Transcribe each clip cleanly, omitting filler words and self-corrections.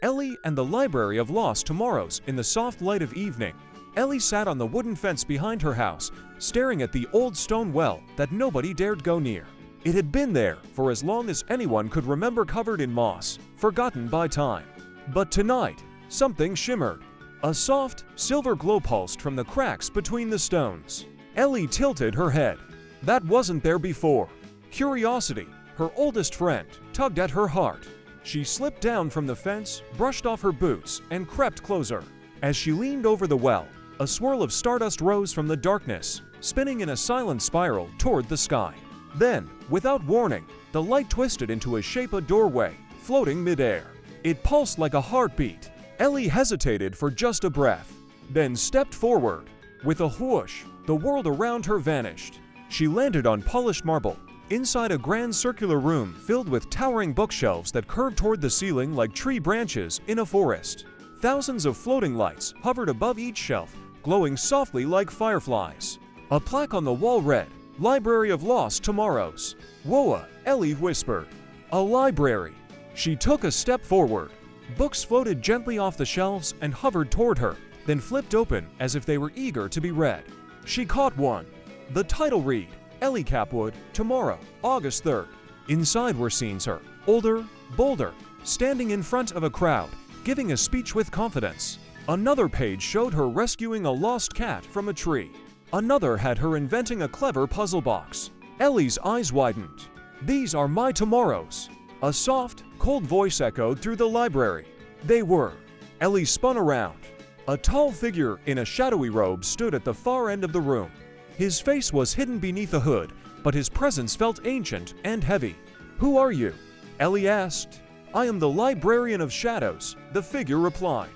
Ellie and the Library of Lost Tomorrows in the soft light of evening. Ellie sat on the wooden fence behind her house, staring at the old stone well that nobody dared go near. It had been there for as long as anyone could remember, covered in moss, forgotten by time. But tonight, something shimmered. A soft, silver glow pulsed from the cracks between the stones. Ellie tilted her head. That wasn't there before. Curiosity, her oldest friend, tugged at her heart. She slipped down from the fence, brushed off her boots, and crept closer. As she leaned over the well, a swirl of stardust rose from the darkness, spinning in a silent spiral toward the sky. Then, without warning, the light twisted into a doorway, floating midair. It pulsed like a heartbeat. Ellie hesitated for just a breath, then stepped forward. With a whoosh, the world around her vanished. She landed on polished marble, inside a grand circular room filled with towering bookshelves that curved toward the ceiling like tree branches in a forest. Thousands of floating lights hovered above each shelf, glowing softly like fireflies. A plaque on the wall read, "Library of Lost Tomorrows." "Whoa," Ellie whispered. "A library." She took a step forward. Books floated gently off the shelves and hovered toward her, then flipped open as if they were eager to be read. She caught one. The title read, Ellie Capwood, Tomorrow, August 3rd. Inside were scenes her, older, bolder, standing in front of a crowd, giving a speech with confidence. Another page showed her rescuing a lost cat from a tree. Another had her inventing a clever puzzle box. Ellie's eyes widened. "These are my tomorrows." A soft, cold voice echoed through the library. They were. Ellie spun around. A tall figure in a shadowy robe stood at the far end of the room. His face was hidden beneath a hood, but his presence felt ancient and heavy. "Who are you?" Ellie asked. "I am the Librarian of Shadows," the figure replied.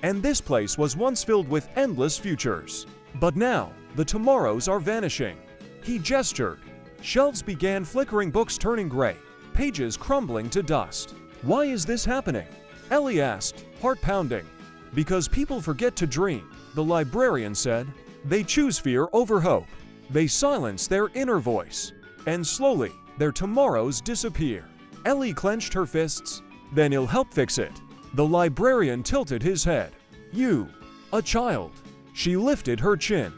"And this place was once filled with endless futures. But now, the tomorrows are vanishing." He gestured. Shelves began flickering, books turning gray, pages crumbling to dust. "Why is this happening?" Ellie asked, heart pounding. "Because people forget to dream," the librarian said. "They choose fear over hope. They silence their inner voice. And slowly, their tomorrows disappear." Ellie clenched her fists. "Then he'll help fix it." The librarian tilted his head. "You, a child." She lifted her chin.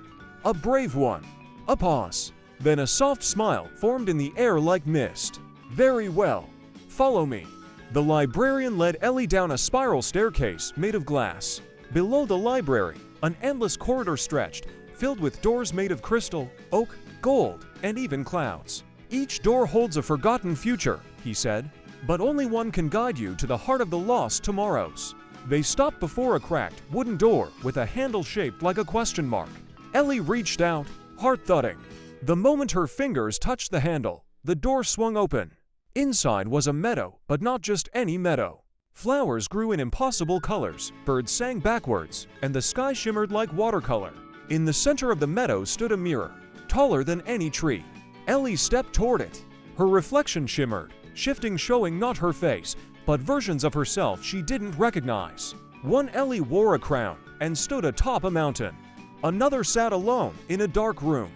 "A brave one." A pause. Then a soft smile formed in the air like mist. "Very well. Follow me." The librarian led Ellie down a spiral staircase made of glass. Below the library, an endless corridor stretched, filled with doors made of crystal, oak, gold, and even clouds. "Each door holds a forgotten future," he said, "but only one can guide you to the heart of the lost tomorrows." They stopped before a cracked, wooden door with a handle shaped like a question mark. Ellie reached out, heart thudding. The moment her fingers touched the handle, the door swung open. Inside was a meadow, but not just any meadow. Flowers grew in impossible colors, birds sang backwards, and the sky shimmered like watercolor. In the center of the meadow stood a mirror, taller than any tree. Ellie stepped toward it. Her reflection shimmered, shifting, showing not her face, but versions of herself she didn't recognize. One Ellie wore a crown and stood atop a mountain. Another sat alone in a dark room.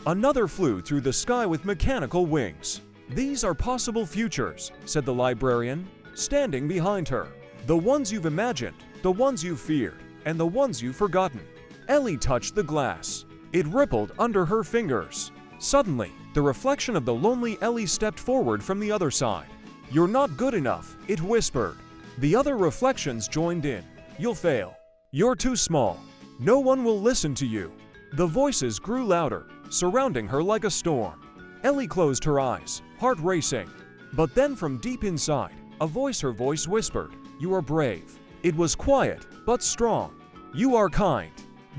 Another flew through the sky with mechanical wings. "These are possible futures," said the librarian, standing behind her. "The ones you've imagined, the ones you've feared, and the ones you've forgotten." Ellie touched the glass. It rippled under her fingers. Suddenly, the reflection of the lonely Ellie stepped forward from the other side. "You're not good enough," it whispered. The other reflections joined in. "You'll fail. You're too small. No one will listen to you." The voices grew louder, surrounding her like a storm. Ellie closed her eyes, heart racing. But then from deep inside, her voice whispered, "You are brave." It was quiet, but strong. "You are kind."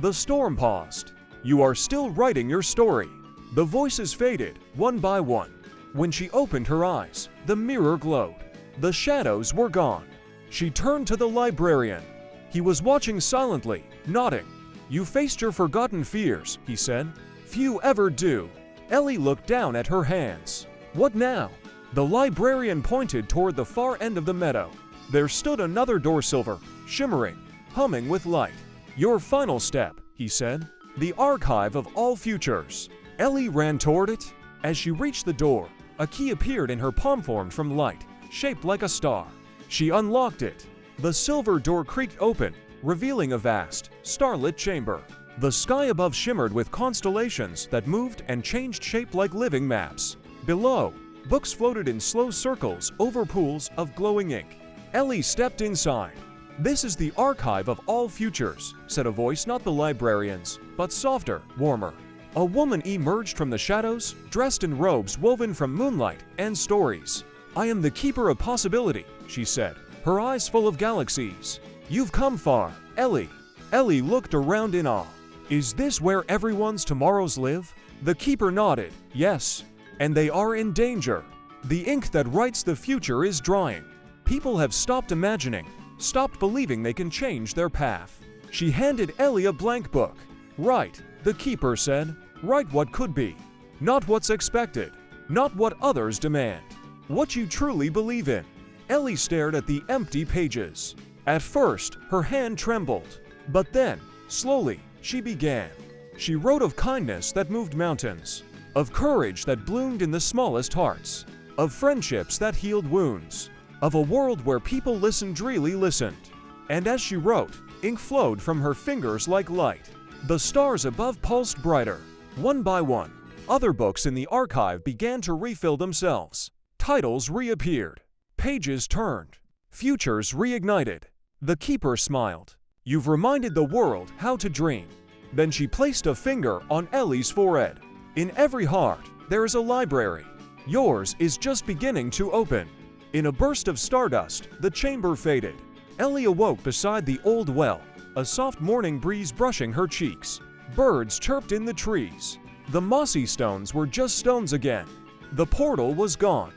The storm paused. "You are still writing your story." The voices faded, one by one. When she opened her eyes, the mirror glowed. The shadows were gone. She turned to the librarian. He was watching silently, nodding. "You faced your forgotten fears," he said. "Few ever do." Ellie looked down at her hands. "What now?" The librarian pointed toward the far end of the meadow. There stood another door, silver, shimmering, humming with light. "Your final step," he said. "The archive of all futures." Ellie ran toward it. As she reached the door, a key appeared in her palm, formed from light, shaped like a star. She unlocked it. The silver door creaked open, revealing a vast, starlit chamber. The sky above shimmered with constellations that moved and changed shape like living maps. Below, books floated in slow circles over pools of glowing ink. Ellie stepped inside. "This is the archive of all futures," said a voice not the librarian's, but softer, warmer. A woman emerged from the shadows, dressed in robes woven from moonlight and stories. "I am the keeper of possibility," she said, her eyes full of galaxies. "You've come far, Ellie." Ellie looked around in awe. "Is this where everyone's tomorrows live?" The keeper nodded. "Yes, and they are in danger. The ink that writes the future is drying. People have stopped imagining, stopped believing they can change their path." She handed Ellie a blank book. "Write," the keeper said. "Write what could be. Not what's expected. Not what others demand. What you truly believe in." Ellie stared at the empty pages. At first, her hand trembled. But then, slowly, she began. She wrote of kindness that moved mountains, of courage that bloomed in the smallest hearts, of friendships that healed wounds, of a world where people really listened. And as she wrote, ink flowed from her fingers like light. The stars above pulsed brighter. One by one, other books in the archive began to refill themselves. Titles reappeared. Pages turned. Futures reignited. The keeper smiled. "You've reminded the world how to dream." Then she placed a finger on Ellie's forehead. "In every heart, there is a library. Yours is just beginning to open." In a burst of stardust, the chamber faded. Ellie awoke beside the old well, a soft morning breeze brushing her cheeks. Birds chirped in the trees. The mossy stones were just stones again. The portal was gone.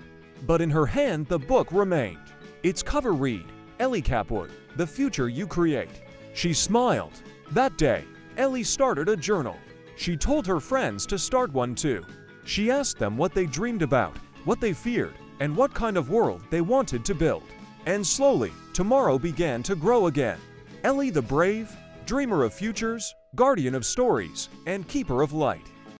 But in her hand the book remained. Its cover read, "Ellie Capwood, the future you create." She smiled. That day, Ellie started a journal. She told her friends to start one too. She asked them what they dreamed about, what they feared, and what kind of world they wanted to build. And slowly, tomorrow began to grow again. Ellie the brave, dreamer of futures, guardian of stories, and keeper of light.